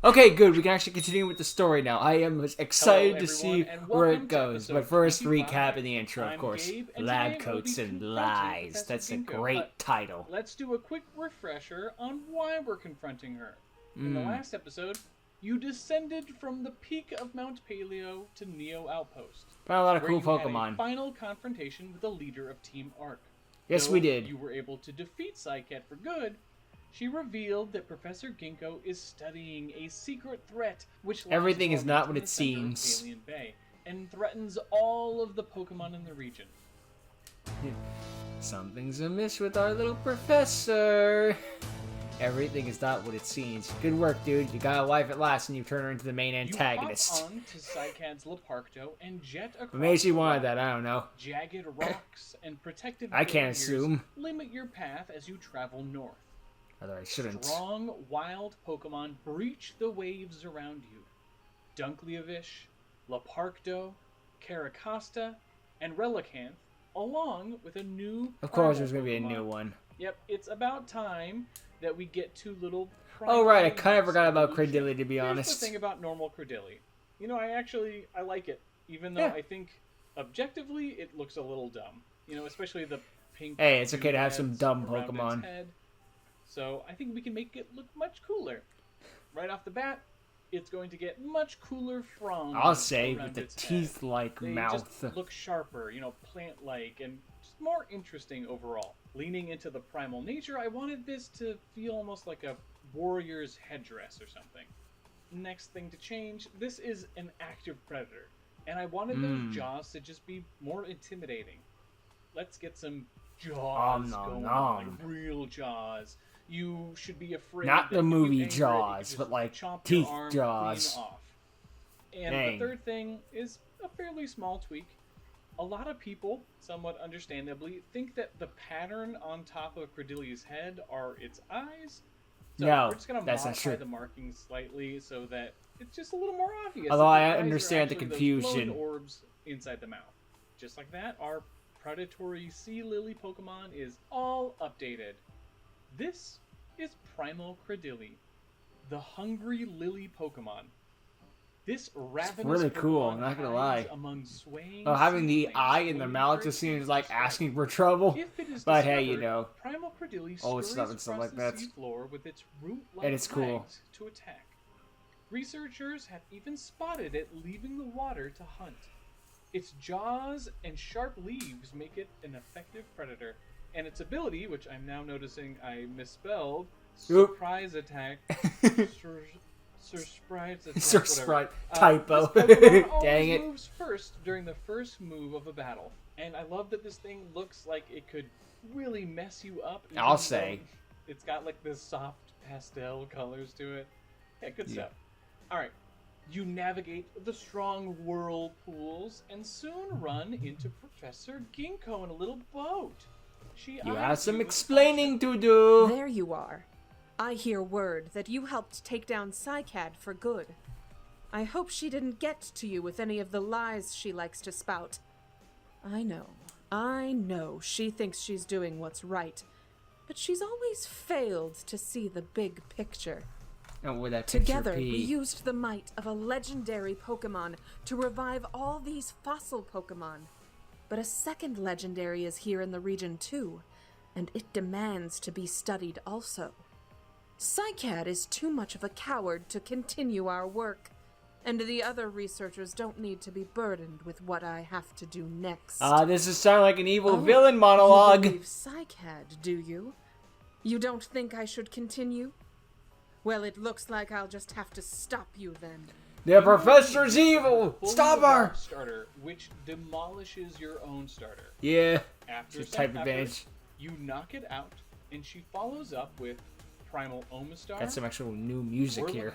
Okay, good. We can actually continue with the story now. I am excited to see where it goes. But first, recap in the intro, of course. Lab Coats and Lies. That's a great title. Let's do a quick refresher on why we're confronting her. In the last episode, you descended from the peak of Mount Paleo to Neo Outpost. Found a lot of cool where you Pokemon. Had a final confrontation with the leader of Team Arc. Yes, we did. You were able to defeat Psycat for good. She revealed that Professor Ginkgo is studying a secret threat which everything is not what it seems. Alien Bay and threatens all of the Pokemon in the region. Something's amiss with our little professor. Everything is not what it seems. Good work, dude. You got a life at last, and you turn her into the main antagonist. You hop on to Psycad's Leparcto and jet across. What made you want that? I don't know. Jagged rocks and protective I can't assume. Limit your path as you travel north. Although I shouldn't. Strong, wild Pokemon breach the waves around you. Dunkleovish, Leparto, Caracosta, and Relicanth, along with a new. Of course, there's gonna be a new one. Yep, it's about time that we get two little. Oh right, I kind of forgot about Credilli, to be honest. Here's the thing about normal Credilli. You know, I like it, even though I think objectively it looks a little dumb. You know, especially the pink. Hey, it's okay to have some dumb Pokemon. So I think we can make it look much cooler. Right off the bat, it's going to get much cooler from. I'll say with the teeth-like mouth. Just look sharper, you know, plant-like, and just more interesting overall. Leaning into the primal nature, I wanted this to feel almost like a warrior's headdress or something. Next thing to change, this is an active predator, and I wanted those jaws to just be more intimidating. Let's get some jaws going, like real jaws. You should be afraid. Not the movie Jaws, Jaws, but like teeth Jaws. And the third thing is a fairly small tweak. A lot of people, somewhat understandably, think that the pattern on top of Credilli's head are its eyes. So no, we're just going to modify the markings slightly so that it's just a little more obvious. Although I understand the confusion. Those orbs inside the mouth. Just like that, our predatory sea lily Pokemon is all updated. This is Primal Credilli, the hungry lily Pokemon. This ravenous it's really cool, I'm not gonna lie. Having the eye in the mouth just seems like asking for trouble. But hey, you know. Primal Credilli stuff and stuff like that. With its root-like and it's cool. To attack. Researchers have even spotted it leaving the water to hunt. Its jaws and sharp leaves make it an effective predator. And its ability, which I'm now noticing I misspelled, surprise attack. Surprise attack. Surprise typo. Dang it. Moves first during the first move of a battle. And I love that this thing looks like it could really mess you up. I'll say. It's got like this soft pastel colors to it. Yeah, good stuff. Alright. You navigate the strong whirlpools and soon run into Professor Ginkgo in a little boat. You have some explaining to do. There you are. I hear word that you helped take down Psycat for good. I hope she didn't get to you with any of the lies she likes to spout. I know she thinks she's doing what's right, but she's always failed to see the big picture. Oh, that Together, we used the might of a legendary Pokemon to revive all these fossil Pokemon. But a second legendary is here in the region too, and it demands to be studied also. Psycat is too much of a coward to continue our work, and the other researchers don't need to be burdened with what I have to do next. This is sounding like an evil villain monologue. You believe Psycat, do you? You don't think I should continue? Well, it looks like I'll just have to stop you then. The professor's evil! Stop her! Starter, which demolishes your own starter. Yeah. After it's type advantage. You knock it out, and she follows up with Primal Omastar. Got some actual new music here.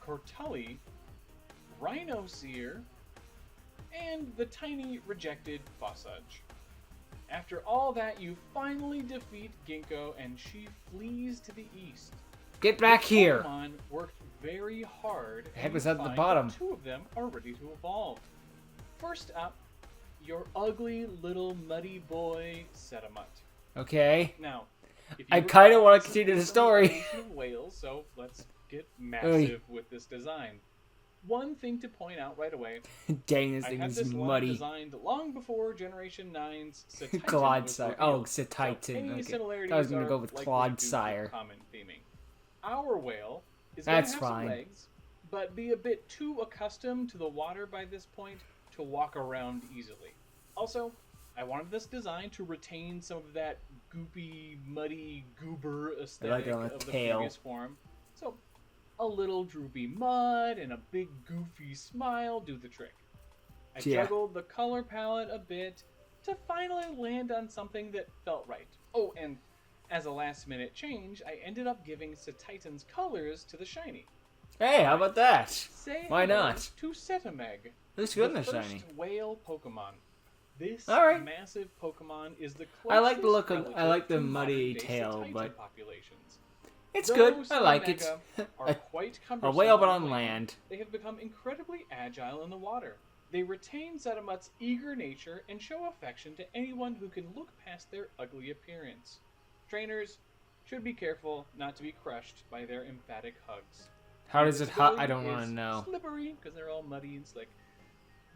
Cortulli, Rhinoseer, and the tiny rejected Fossage. After all that, you finally defeat Ginkgo, and she flees to the east. Get back here! Pokemon worked very hard. The heck was at the bottom? Two of them are ready to evolve. First up, your ugly little muddy boy Sedimut. Okay. Now, I kind of want to continue the story. Whales, so let's get massive with this design. One thing to point out right away. Dang, this I thing had is this line muddy. designed long before Generation 9's Cetitan Clodsire. Oh, so Cetitan. any Okay. similarities I was gonna are go with likely Clodsire. due to common theming. Our whale is going to That's have fine. some legs, but be a bit too accustomed to the water by this point to walk around easily. Also, I wanted this design to retain some of that goopy, muddy, goober aesthetic of the previous form. So, a little droopy mud and a big goofy smile do the trick. I juggled the color palette a bit to finally land on something that felt right. Oh, and as a last-minute change, I ended up giving Cetitan's colors to the shiny. Hey, how about that? Say Why hello not? to Cetameg, Looks good in the the shiny. first whale Pokemon. This massive Pokemon is the closest I like the look of. relative I like the to muddy modern-day tail, Cetitan but populations. it's Though good. I some like it. Mega are quite A cumbersome whale, but on on land. They have become incredibly agile in the water. They retain Zetamut's eager nature and show affection to anyone who can look past their ugly appearance. Trainers should be careful not to be crushed by their emphatic hugs. How does it hot? I don't want to know. Slippery, because they're all muddy and slick.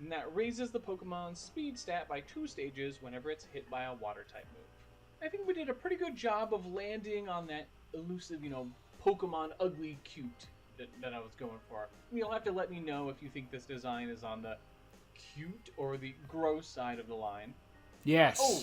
And that raises the Pokemon's speed stat by 2 stages whenever it's hit by a water-type move. I think we did a pretty good job of landing on that elusive, Pokemon ugly cute that I was going for. You'll have to let me know if you think this design is on the cute or the gross side of the line. Yes. Oh,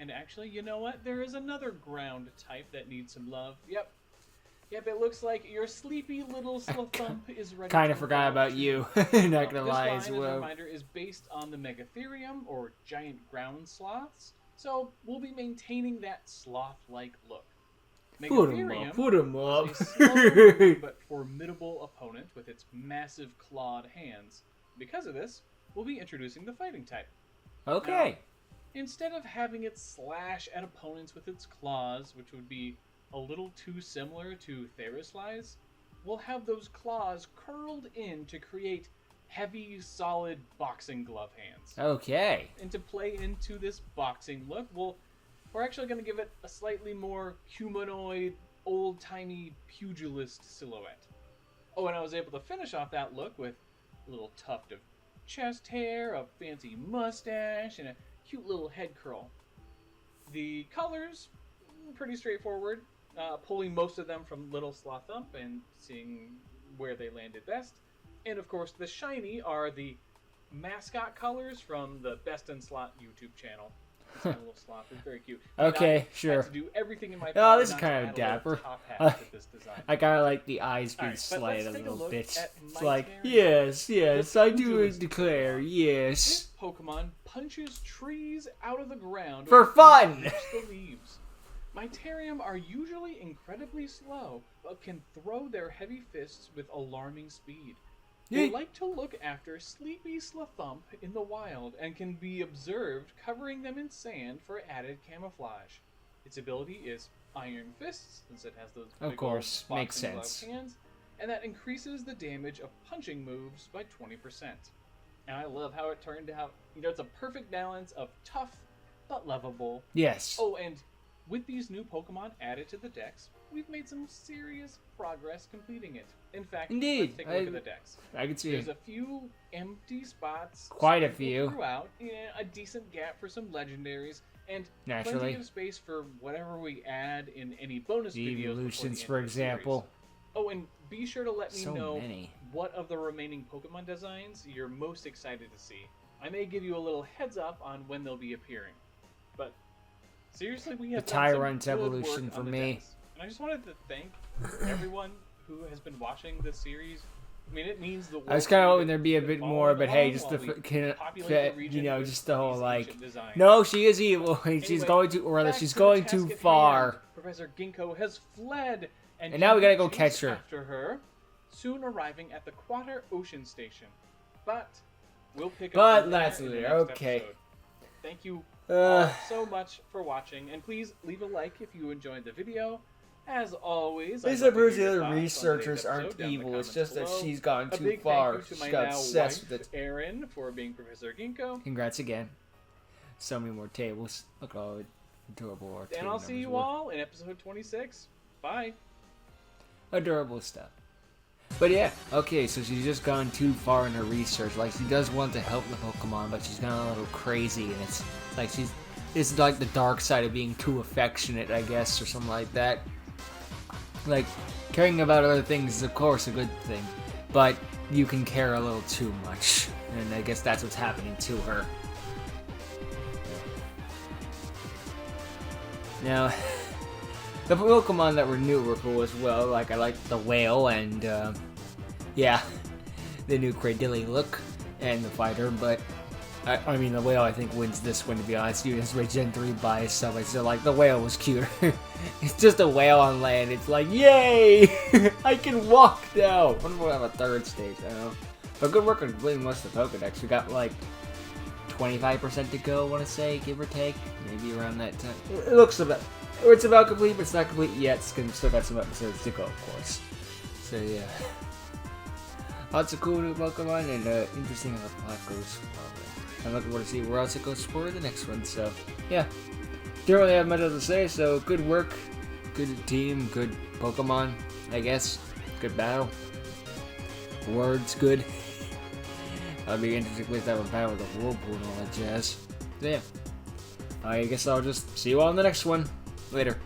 and actually, you know what? There is another ground type that needs some love. Yep, it looks like your sleepy little Slithump is ready. Kind of forgot about you. Not gonna lie as well. This line, as a well. reminder, is based on the Megatherium, or giant ground sloths, so we'll be maintaining that sloth-like look. Put him up. is a slow but formidable opponent with its massive clawed hands. Because of this, we'll be introducing the fighting type. Okay. Now, instead of having it slash at opponents with its claws, which would be a little too similar to Therislies, we'll have those claws curled in to create heavy, solid boxing glove hands. Okay. And to play into this boxing look, we're actually going to give it a slightly more humanoid, old-timey pugilist silhouette. Oh, and I was able to finish off that look with a little tuft of chest hair, a fancy mustache, and a cute little head curl. The colors, pretty straightforward, pulling most of them from Little Slithump and seeing where they landed best. And of course, the shiny are the mascot colors from the Best in Slot YouTube channel. This little sloth is very cute. Okay, sure. To do everything in my Oh, this is kind of dapper. This I kind of like the eyes being right, slayed a little bit. It's my like, Terran. yes, I do declare, yes. This Pokemon punches trees out of the ground For fun! The leaves. My Terrium are usually incredibly slow, but can throw their heavy fists with alarming speed. They like to look after sleepy Slithump in the wild and can be observed covering them in sand for added camouflage. Its ability is Iron Fists, since it has those big of course, old makes boxing glove sense. hands, and that increases the damage of punching moves by 20%. And I love how it turned out. It's a perfect balance of tough but lovable. Yes. Oh, and with these new Pokemon added to the dex, we've made some serious progress completing it. In fact, Indeed. let's take a look at the dex. I can see There's it. a few empty spots. Quite a sprinkled few. Throughout, a decent gap for some legendaries, and Naturally. plenty of space for whatever we add in any bonus The videos. evolutions, before for the end of the series. example. Oh, and be sure to let me So know many. what of the remaining Pokemon designs you're most excited to see. I may give you a little heads up on when they'll be appearing. But seriously, we have The done some Tyrant's good evolution work for on the me. decks. And I just wanted to thank everyone who has been watching this series. I mean, it means the world. I was kind of to hoping there'd be a bit more, but hey, just the just the whole like, no, she is evil. She's going to, or rather, she's going too far. Professor Ginkgo has fled, and now we gotta go chase catch her. after her, soon arriving at the Quater Ocean Station. But we'll pick up. But from there that's in the later. next Okay. episode. Thank you all Uh, so much for watching, and please leave a like if you enjoyed the video. As always, This I'd love to proves hear the your other thoughts on researchers today's aren't episode down in the evil. It's comments just that below. she's gone A too big far. thank you to She my got now obsessed wife, with it. Erin, for being Professor Ginkgo. Congrats again. So many more tables. Look at all adorable our And table I'll see members you were. all in episode 26. Bye. Adorable stuff. But yeah, okay, so she's just gone too far in her research. Like, she does want to help the Pokemon, but she's gone a little crazy, and it's like it's like the dark side of being too affectionate, I guess, or something like that. Like, caring about other things is, of course, a good thing, but you can care a little too much, and I guess that's what's happening to her. Now, the Pokemon that were new were cool as well. Like, I liked the whale and, yeah, the new Cradilly look and the fighter, but I mean, the whale, I think, wins this one, to be honest. Even as Gen 3 by itself, I still like the whale was cuter. It's just a whale on land. It's like, yay! I can walk now! I wonder if we'll have a third stage, I don't know. But good work on completing most of the Pokedex. We got, like, 25% to go, I want to say, give or take. Maybe around that time. It looks about... Or it's about complete, but it's not complete yet. It's still got some episodes to go, of course. So, yeah. Lots of cool new Pokemon, and interesting how the plot goes forward. I'm looking forward to see where else it goes for the next one, so, yeah. Don't really have much else to say, so good work, good team, good Pokemon, I guess. Good battle. Words, good. That'll be an interesting place to have a battle with a whirlpool and all that jazz. So, yeah. I guess I'll just see you all in the next one. Later.